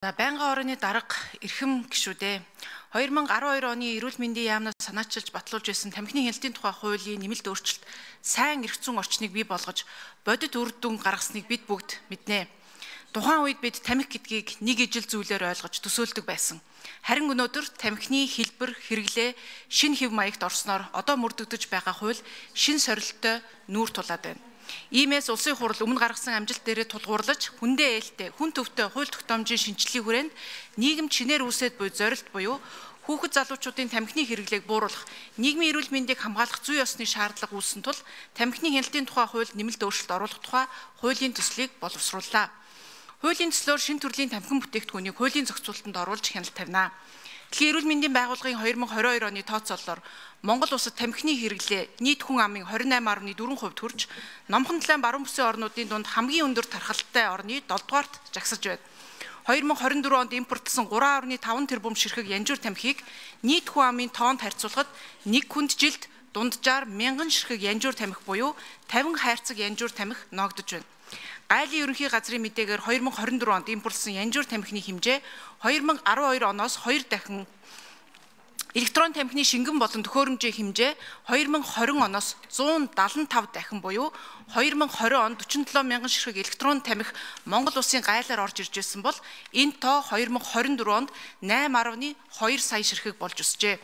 Байнгын орны дарга эрхэм гишүүдээ 2012 оны эрүүл мэндийн яамнаас санаачилж батлуулж байсан тамхины хяналтын тухай хуулийн нэмэлт өөрчлөлт сайн эрх зүйн орчныг бий болгож бодит үр дүн гаргасныг бид бүгд мэднэ. Тухайн үед бид тамхи гэдгийг нэг ижил зүйлээр ойлгож төсөөлдөг байсан. Харин өнөөдөр тамхины хэлбэр хэрэглээ шинэ хэв маягт орсноор одоо мөрдөгдөж байгаа хууль шинэ сорилттой нүүр тулаад байна. Иймээс улсын хурал өмнө гаргасан амжилт дээрээ тулгуурлаж хүндээ ээлтэй, хүн төвтэй хууль тогтоомжийн шинжилгээний хүрээнд нийгэм чинээр үүсээд буй зорилт буюу хүүхэд залуучуудын тамхины хэрэглээг бууруулах, нийгмийн эрүүл мэндийг хамгаалах зүй ёсны шаардлага үүссэн тул тамхины хяналтын тухай хууль нэмэлт өөрчлөлт оруулах тухай хуулийн төслийг боловсрууллаа. Хуулийн төслөөр шинэ төрлийн тамхин бүтээгдэхүүнийг хуулийн зохицуулалтанд оруулж хяналт тавина. Дэлхийн эрүүл мэндийн байгууллагын 2022 оны тооцоололоор Монгол улсад тамхины хэрэглээ нийт хүн амын 28.4% хүрч номхон талайн баруун бүсийн орнуудын дунд хамгийн өндөр тархалтай орны 7-дугаарт жагсаж байна. 2024 онд импортлсон 3.5 тэрбум ширхэг янжуур тамхиг нийт хүн амын тоонд харьцуулахад нэг хүнд жилд дунджаар 1000 ширхэг янжуур тамхи буюу 50 хайрцаг янжуур тамхи ноогдож байна. Гайлын ерөнхий газрын мэдээгээр 2024 онд импортлсон янжуур тамхины хэмжээ 2012 оноос 2 дахин электрон тамхины шингэн болон төхөөрөмжийн хэмжээ 2020 оноос 175 дахин буюу 2020 онд 47 мянган ширхэг электрон тамхи Монгол улсын гайлаар орж ирж байсан бол энэ тоо 2024 онд 8.2 сая ширхэг болж өсжээ.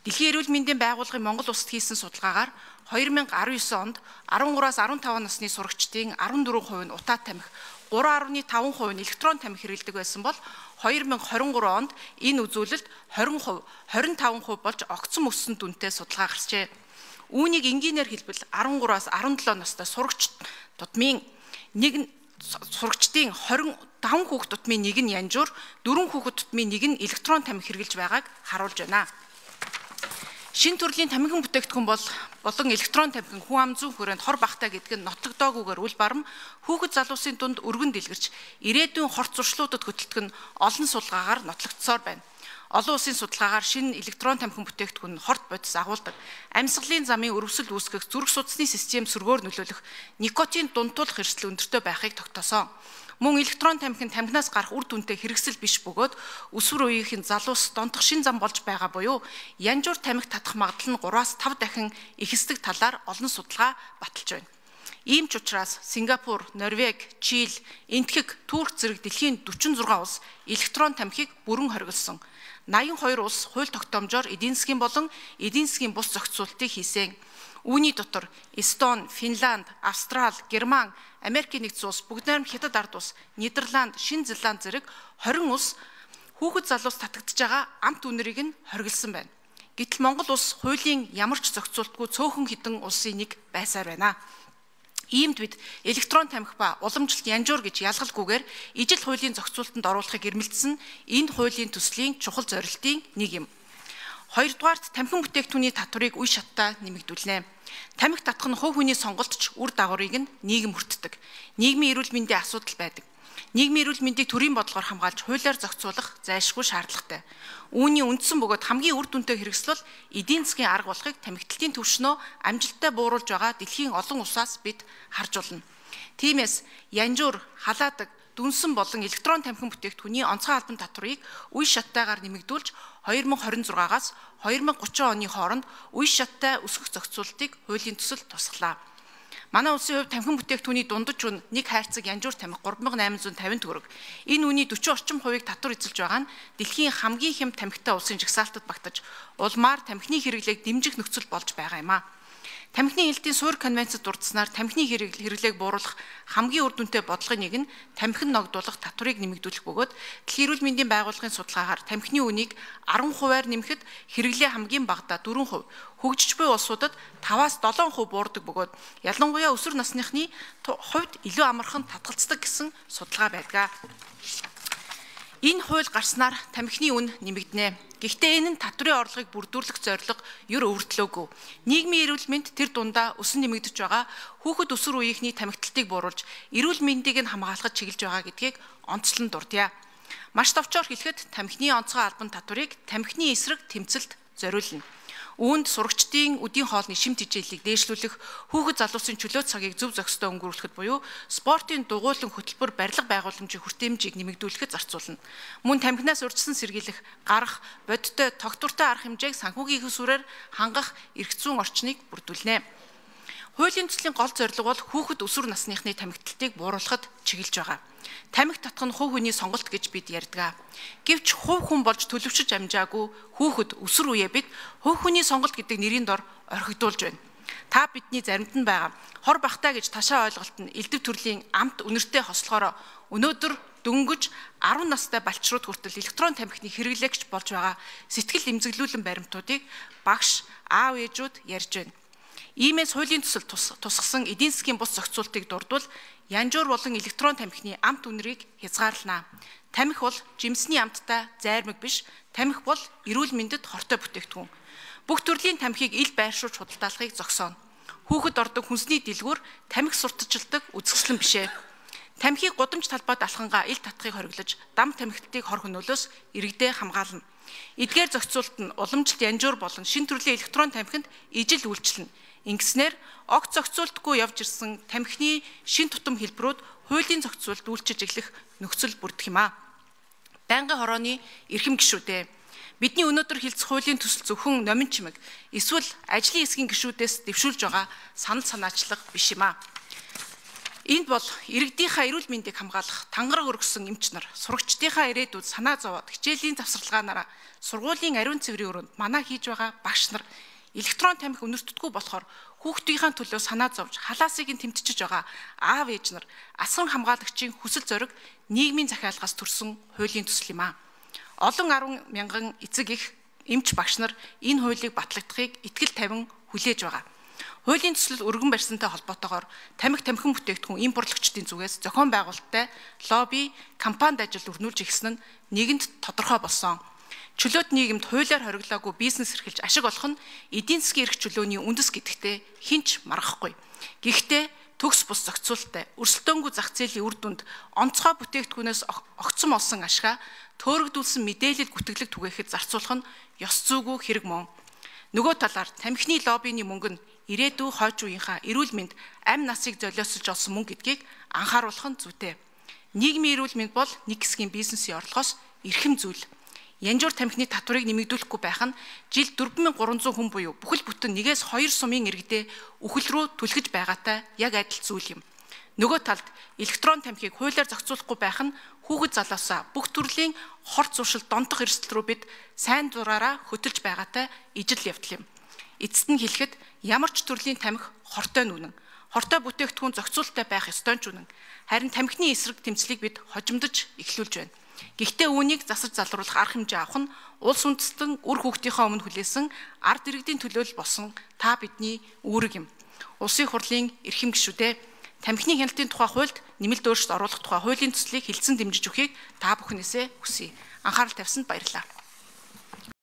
Дэлхийн эрүүл мэндийн байгууллагын Монгол улсад хийсэн судалгаагаар 2019 онд 13-аас 15 насны сурагчдын 14% нь утаа тамхи, 3.5% нь электрон тамхи хэрэглэдэг байсан бол 2023 онд энэ үзүүлэлт 20%, 25% болж огцом өссөн дүнтэй судалгаа гарчээ. Үүнийг энгийнээр хэлбэл 13-аас 17 настай сурагчдын 25 хүүхэд тутмын нэг нь янжуур, 4 хүүхэд тутмын нэг нь электрон тамхи хэрэглэж байгааг харуулж байна. Шинэ төрлийн тамхин бүтээгдэхүүн болон электрон тамхин хүн ам зүйн хүрээнд хор багтаа гэдэг нь нотлогдоогүйгээр үл барам хүүхэд залуусын дунд өргөн дэлгэрч ирээдүйн хорт зуршлуудад хөтөлтөг нь олон судалгаагаар нотлогдсоор байна. Олон улсын судалгаагаар шинэ электрон тамхин бүтээгдэхүүн хорт бодис агуулдаг, амьсгалын замын өрөвсөл үүсгэх, зүрх судасны систем сөргөөр нөлөөлөх, никотин дунтуулах эрсдэл өндөртэй байхыг тогтоосон. Мөн электрон тамхин тамхинаас гарах үр дүнтэй хэрэгсэл биш бөгөөд өсвөр үеийнхэн залуус донтох шин зам болж байгаа буюу янжуур тамхи татах магадлал нь 3-аас 5 дахин ихсдэг талаар олон судалгаа баталж байна. Ийм ч учраас Сингапур, Норвеги, Чили, Энэтхэг, Турк зэрэг дэлхийн 46 улс электрон тамхиг бүрэн хориглосон. 82 улс хууль тогтоомжоор эдийн засгийн болон эдийн засгийн бус зохицуултыг хийсэн. Үүний дотор Эстони, Финланд, Австрали, Герман, Америкийн нэгдсэн улс, Бүгд найрамд Хятад ард улс, Нидерланд, Шинэ Зеланд зэрэг 20 улс хүүхэд залуус татагдж байгаа амт үнэрийг нь хориглосон байна. Гэтэл Монгол улс хуулийн ямар ч зохицуултгүй цөөхөн хэдэн улсын нэг байсаар байна. Иймд бид электрон тамхи ба уламжлалт янжуур гэж ялгалгүйгээр ижил хуулийн зохицуултанд оруулахыг эрмэлзсэн энэ хуулийн төслийн чухал зорилтын нэг юм. Хоёрдугаарт тамхин бүтээгдэхүүний татварыг үе шаттай нэмэгдүүлнэ. Тамхи татах нь хувь хүний сонголтч үр дагаврыг нь нийгэм хүртдэг. Нийгмийн эрүүл мэндийн асуудал байдаг. Нийгмийн эрүүл мэндийг төрийн бодлогоор хамгаалж хуулиар зохицуулах зайлшгүй шаардлагатай. Үүний үндсэн бөгөөд хамгийн үр дүнтэй хэрэгсэл бол эдийн засгийн арга болохыг тамхитлын түвшнөө амжилттай бууруулж байгаа дэлхийн олон улсаас бид харж байна. Тиймээс янжуур, халаадаг, дүнсэн болон электрон тамхин бүтээгдэхүүний онцгой албан татварыг үе шаттайгаар нэмэгдүүлж 2026-аас 2030 оны хооронд үе шаттай өсгөх зохицуултыг хуулийн төсөл тусгалаа. Манай улсын хувьд тамхин бүтээгдэхүүний дундаж үн нэг хайрцаг янжуур тамхи 3850 төгрөг. Энэ үний 40 орчим хувийг татвар эзэлж байгаа нь дэлхийн хамгийн хямд тамхитай улсын жагсаалтад багтаж улмаар тамхины хэрэглээг дэмжих нөхцөл болж байгаа юм а. Тамхины хяналтын суурь конвенцэд дурдсанаар тамхины хэрэглээг бууруулах хамгийн үр дүнтэй бодлогын нэг нь тамхин ногдуулах татварыг нэмэгдүүлэх бөгөөд Дэлхийн эрүүл мэндийн байгууллагын судалгаагаар тамхины үнийг 10%-аар нэмэхэд хэрэглээ хамгийн багадаа 4%, хөгжиж буй улсуудад 5-аас 7% буурдаг бөгөөд ялангуяа өсвөр насныхны хувьд илүү амархан татгалздаг гэсэн судалгаа байдаг. Энэ хууль гарснаар тамхины үн нэмэгдэнэ. Гэхдээ энэ нь татврын орлогыг бүрдүүлэх зорилго ер өвөртлөөгүй. Нийгмийн эрүүл мэнд тэр дундаа өсөн нэмэгдэж байгаа хүүхэд өсвөр үеийнхний тамхиталтыг бууруулж, эрүүл мэндийг нь хамгаалахад чиглэж байгаа гэдгийг онцлон дурдъя. Маш товчоор хэлэхэд тамхины онцгой албан татварыг тамхины эсрэг тэмцэлд зориулна. Үүнд сурагчдын үдийн хоолны шим тэжээллийг дээшлүүлэх, хүүхэд залуусын чөлөө цагийг зөв зохистой өнгөрүүлэхэд буюу спортын дугуйлан хөтөлбөр барилга байгууламжийн хүртээмжийг нэмэгдүүлэхэд зарцуулна. Мөн тамхинаас урьдчилан сэргийлэх, гарах, бодиттой, тогтвортой арга хэмжээг санхүүгийн сүрээр хангах эрх зүйн орчныг бүрдүүлнэ. Хуулийн төслийн гол зорилго бол хүүхэд өсвөр насныхны тамхиталтыг бууруулахад чиглэж байгаа. Тамхи татах нь хувь хүний сонголт гэж бид ярьдаг. Гэвч хувь хүн болж төлөвшөж амжаагүй хүүхэд өсвөр үеэ бид хувь хүний сонголт гэдэг нэрийн дор орхигдуулж байна. Та бидний заримд нь байгаа хор бахтай гэж ташаа ойлголт нь элдв төрлийн амт үнэртэй хослохоор өнөөдөр дөнгөж 10 настай балчрууд хүртэл электрон тамхины хэрэглэгч болж байгаа сэтгэл эмзэглүүлэн баримтуудыг багш, аав ээжүүд ярьж байна. Иймээс хуулийн төсөл тусгасан эдийн засгийн бус зохицуултыг дурдвал янжуур болон электрон тамхины амт үнэрийг хязгаарлана. Тамхи бол жимсний амттай зайрмаг биш, тамхи бол эрүүл мэндэд хортой бүтээгдэхүүн. Бүх төрлийн тамхиг ил байршуулж худалдаалахыг зогсооно. Хүүхэд ордог хүнсний дэлгүүр тамхи сурталчилдаг үзэсгэлэн бишээ. Тамхиг гудамж талбайд алхангаа ил татхыг хориглож, дам тамхиталтыг хор хөнөөлөөс иргэдээ хамгаална. Эдгээр зохицуулт нь уламжлалт янжуур болон шин төрлийн электрон тамхинд ижил үйлчлэнэ. Ингэснээр огт зохицуултгүй явж ирсэн тамхины шин тутам хэлбэрүүд хуулийн зохицуулт үйлчилж эхлэх нөхцөл бүрдэх юм а. Байнгын хорооны эрхэм гишүүдээ бидний өнөөдөр хэлцэх хуулийн төсөл зөвхөн номин чимэг эсвэл ажлын хэсгийн гишүүдээс дэвшүүлж байгаа санал санаачлага биш юм а. Энд бол иргэдийнхаа эрүүл мэндийг хамгаалах тангараг өргөсөн эмч нар, сурагчдынхаа ирээдүйд санаа зовоод хичээлийн завсарлагаараа сургуулийн ариун цэврийн өрөөнд манаа хийж байгаа багш нар электрон тамхи үнэртдэггүй болохоор хүүхдийнхээ төлөө санаа зовж халаасыг нь тэмтчиж байгаа аав ээж нар асран хамгаалагчийн хүсэл зориг нийгмийн захиалгаас төрсэн хуулийн төсөл юм а. Олон 10 мянган эцэг их эмч багш нар энэ хуулийг батлагдахыг итгэл тавин хүлээж байгаа. Хуулийн төсөл өргөн барьсантай холбоотойгоор тамхин бүтээгдэхүүн импортлогчдын зүгээс зохион байгуулалттай лобби кампанид ажил өрнүүлж ихсэн нь нийгэмд тодорхой болсон. Чөлөөт нийгэмд хуулиар хориглоогүй бизнес эрхэлж ашиг олох нь эдийн засгийн эрх чөлөөний үндэс гэдэгтээ хинч маргахгүй. Гэхдээ төгс бус зохицуулттай өрсөлдөөнгүй зах зээлийн үр дүнд онцгой бүтээгдэхүүнээс огцом олсон ашгаа төөрөгдүүлсэн мэдээлэл гүтгэлэг түгээхэд зарцуулах нь ёс зүйгүй хэрэг мөн. Нөгөө талаар тамхины лоббиний мөнгө нь ирээдүй хойч үеийнхаа эрүүл мэнд амь насыг золиослж олсон мөнгө гэдгийг анхааруулах нь зүйтэй. Нийгмийн эрүүл мэнд бол нэг хэсгийн бизнесийн орлогоос эрхэм зүйл. Янжуур тамхины татварыг нэмэгдүүлэхгүй байх нь жил 4300 хүн буюу бүхэл бүтэн 1-2 сумын иргэдээ үхэл рүү түлхэж байгаатай яг адил зүйл юм. Нөгөө талд электрон тамхиг хуулиар зохицуулахгүй байх нь хүүхэд залуусаа бүх төрлийн хор зуршил донтох эрсдэл рүү бид сайн дураараа хөтөлж байгаатай ижил явдал юм. Эцэст нь хэлэхэд ямар ч төрлийн тамхи хортой нүнэн, хортой бүтээгдэхүүн зохицуулттай байх ёстой ч үнэн. Харин тамхины эсрэг тэмцлийг бид хожимдож эхлүүлж байна. Гэхдээ үүнийг засаж залруулах арга хэмжээ авах нь улс үндэстэн үр хүүхдийнхээ өмнө хүлээсэн ард иргэдийн төлөөлөл болсон та бидний үүрэг юм. Улсын хурлын эрхэм гишүүдээ тамхины хяналтын тухай хуульд нэмэлт өөрчлөлт оруулах тухай хуулийн төслийг хэлсэн дэмжиж өгөхийг та бүхнээсээ хүсье. Анхаарал тавьсанд баярлалаа.